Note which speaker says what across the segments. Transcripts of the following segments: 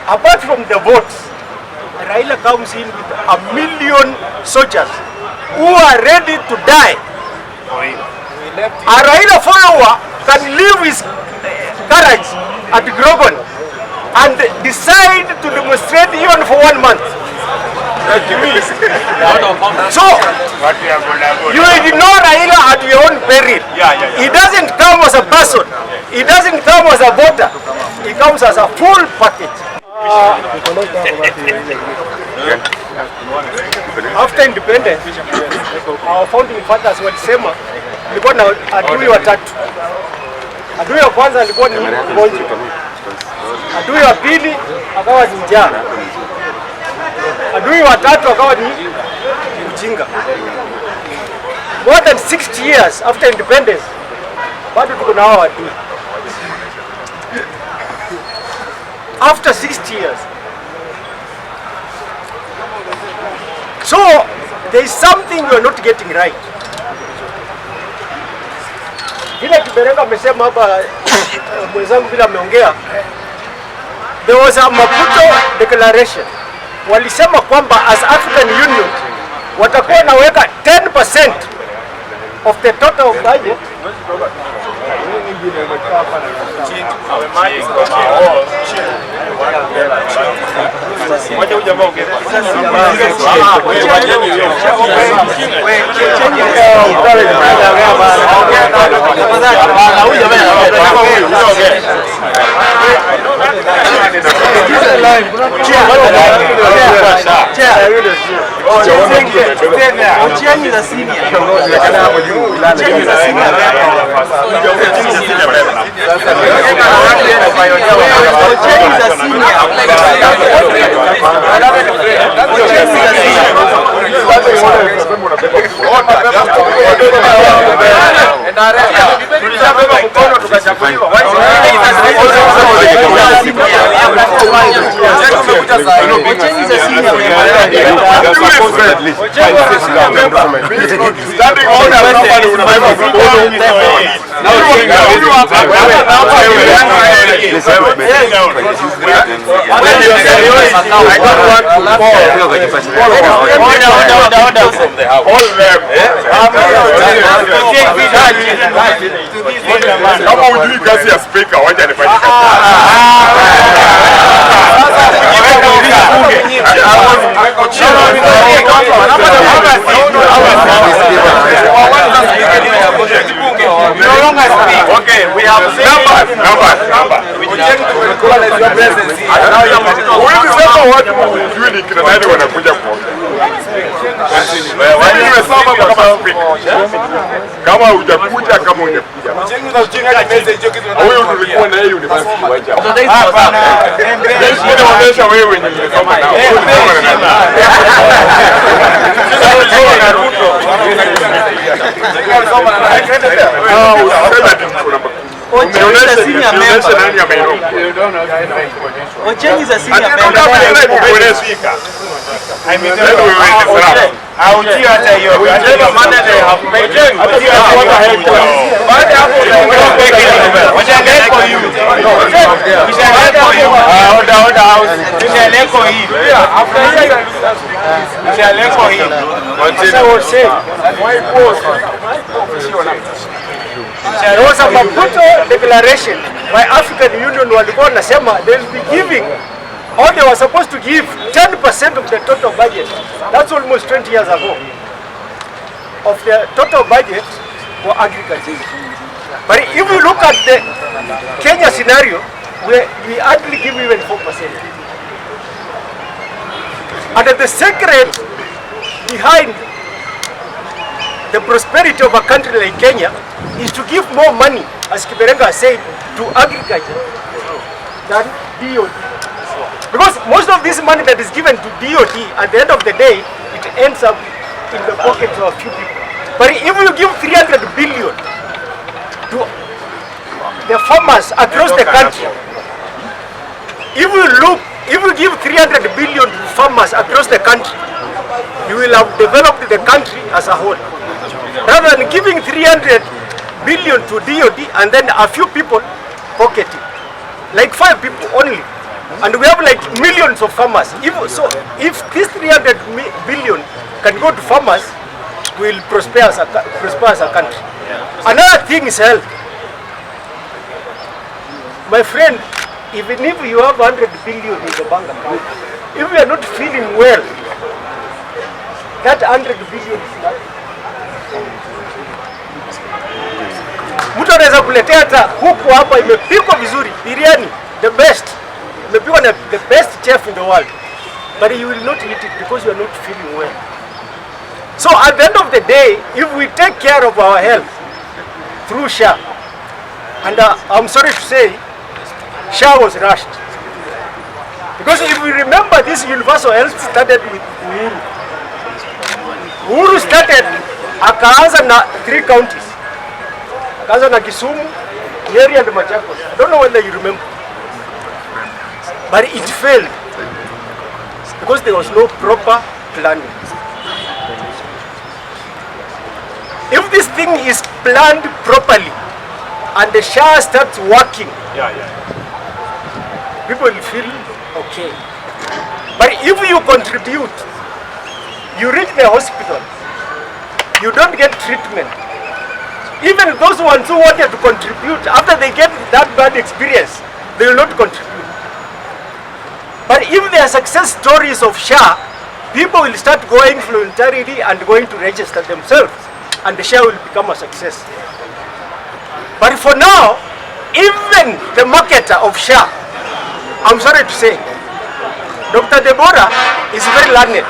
Speaker 1: apart from the votes, Raila comes in with 1 million soldiers who are ready to die. A Raila follower can leave his garage at Grogan and decide to demonstrate even for 1 month. So, you ignore Raila at your own peril. He doesn't come as a person. He doesn't come as a voter. He comes as a full package. After independence, our founding fathers walisema ilikuwa na adui watatu. Adui wa kwanza alikuwa ni ugonjwa. Adui wa pili akawa ni njaa. Adui wa tatu akawa ni ujinga. More than 60 years after independence, bado tuko na hao adui. After 60 years. So, there is something you are not getting right. Vile Kiberenga amesema hapa, mwenzangu vile ameongea, there was a Maputo declaration. Walisema kwamba as African Union watakuwa naweka 10% of the total budget
Speaker 2: kama hujui kazi ya speaker wacha nifanye
Speaker 3: Okay, we have number.
Speaker 2: Huwezi sema watu hujui ni kina nani wanakuja kuongea. Wewe nimesoma kama speaker. Kama hujakuja kama hujakuja. Huyo tulikuwa na yeye university wacha. Inaonyesha wewe ni umesoma nao.
Speaker 1: There was a Maputo declaration by African Union walikuwa nasema they will be giving, or they were supposed to give 10% of the total budget. That's almost 20 years ago. Of the total budget for agriculture. But if you look at the Kenya scenario, we hardly give even 4%. And the secret behind the prosperity of a country like Kenya is to give more money, as Kiberenga said, to agriculture than DOT. Because most of this money that is given to DOT, at the end of the day, it ends up in the pockets of a few people. But if you give 300 billion to the farmers across the country, if you give 300 billion to farmers across the country, you will have developed the country as a whole. Rather than giving 300 billion to DOD and then a few people pocket it, like 5 people only, And we have like millions of farmers. If this 300 billion can go to farmers, we will prosper as a country. Another thing is health. My friend, even if you have 100 billion in the bank account, if you are not feeling well, that 100 billion is nothing. Mtu anaweza kuletea hata kuku hapa imepikwa vizuri, biryani, the best. Imepikwa na the best chef in the world. But you will not eat it because you are not feeling well. So at the end of the day, if we take care of our health through SHA, and I'm sorry to say, SHA was rushed. Because if we remember, this universal health started with Uhuru. Uhuru started, akaanza na 3 counties. Akaanza na Kisumu, Nyeri and Machakos. I don't know whether you remember. But it failed because there was no proper planning. If this thing is planned properly and the SHA starts working, people will feel okay. But if you contribute, you reach the hospital, you don't get treatment. Even those ones who wanted to contribute, after they get that bad experience, they will not contribute. But if there are success stories of SHA, people will start going voluntarily and going to register themselves, and the SHA will become a success. But for now, even the marketer of SHA, I'm sorry to say, Dr. Deborah is very learned.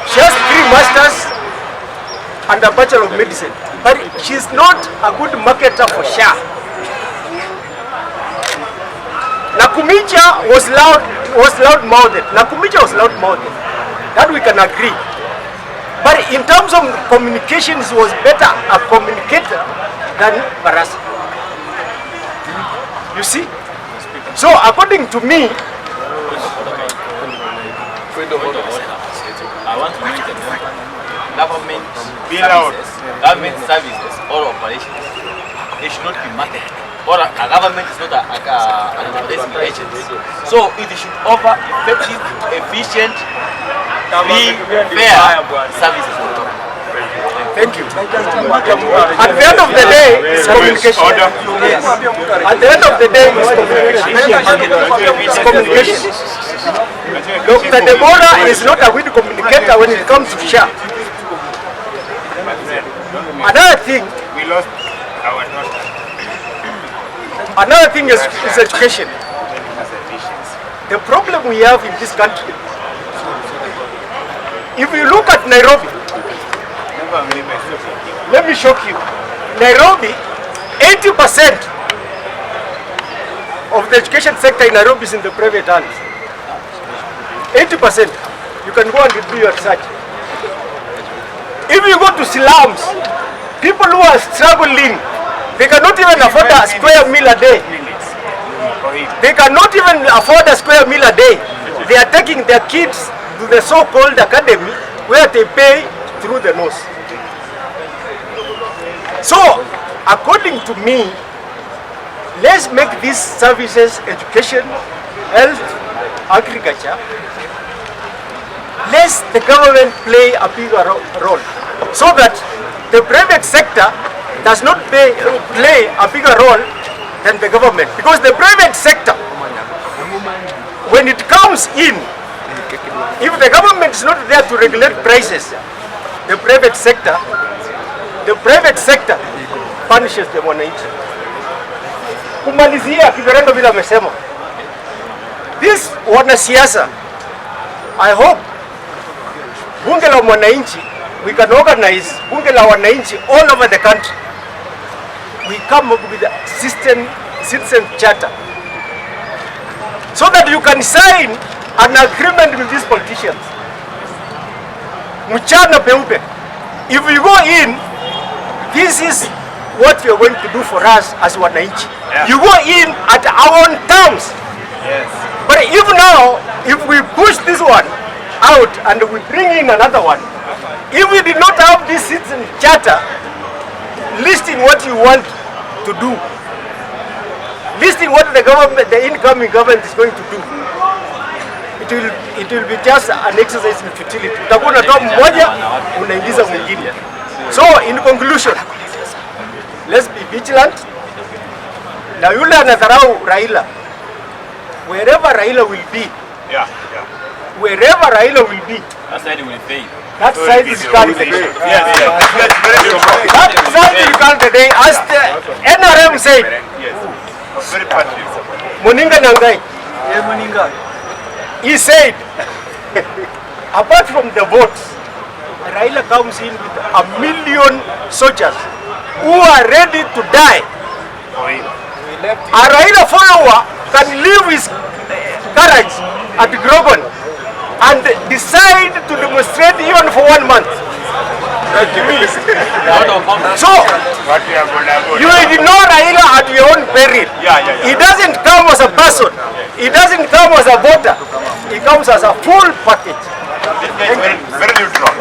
Speaker 1: She has 3 masters and a Bachelor of Medicine, but she's not a good marketer for SHA. Nakumicha was loud-mouthed. Nakumicha was loud-mouthed. That we can agree. But in terms of communications, he was better a communicator than Barasa. You see? So according to me,
Speaker 4: I want to make government services or operations. They should not be marketed. Or a government is not an advertising agent. So it should offer effective, efficient, free, fair services.
Speaker 1: thank you. At the end of the day, it's communication. At the end of the day, it's communication. Dr. Deborah is not a good communicator when it comes to SHA. Another thing,
Speaker 3: We lost our daughter.
Speaker 1: Another thing is education. The problem we have in this country, if you look at Nairobi, let me shock you. Nairobi, 80% of the education sector in Nairobi is in the private hands. 80%. You can go and do your research. If you go to slums, people who are struggling, they cannot even afford a square meal a day. They cannot even afford a square meal a day. They are taking their kids to the so-called academy where they pay through the nose. So, according to me, let's make these services, education, health, agriculture, let the government play a bigger role so that the private sector does not play a bigger role than the government. Because the private sector, when it comes in, if the government is not there to regulate prices, the private sector punishes the wananchi. Kumalizia kiberendo vile amesema. This wanasiasa, I hope bunge la mwananchi, we can organize bunge la wananchi all over the country. We come up with a citizen charter so that you can sign an agreement with these politicians. Mchana peupe. If we go in, this is what we are going to do for us as wananchi. You go in at our own terms.
Speaker 3: Yes.
Speaker 1: But if we push this one out and we bring in another one, if we did not have this citizen charter listing what you want to do, listing what the government, the incoming government is going to do, it will be just an exercise in futility. Utakuwa unatoa mmoja unaingiza mwingine. So in conclusion, let's be vigilant. Na yule anadharau Raila, wherever Raila will be, wherever Raila will be,
Speaker 4: That side will fail.
Speaker 1: that side will come the day. That side will come the day. As the NRM said,
Speaker 3: Very patriotic.
Speaker 1: Muninga Nangai, he said, apart from the votes, Raila comes in with 1 million soldiers who are ready to die. A Raila follower can leave his garage at Grogon and decide to demonstrate even for 1 month. So, you ignore Raila at your own peril. He doesn't come as a person. He doesn't come as a voter. He comes as a full package.
Speaker 3: Very neutral.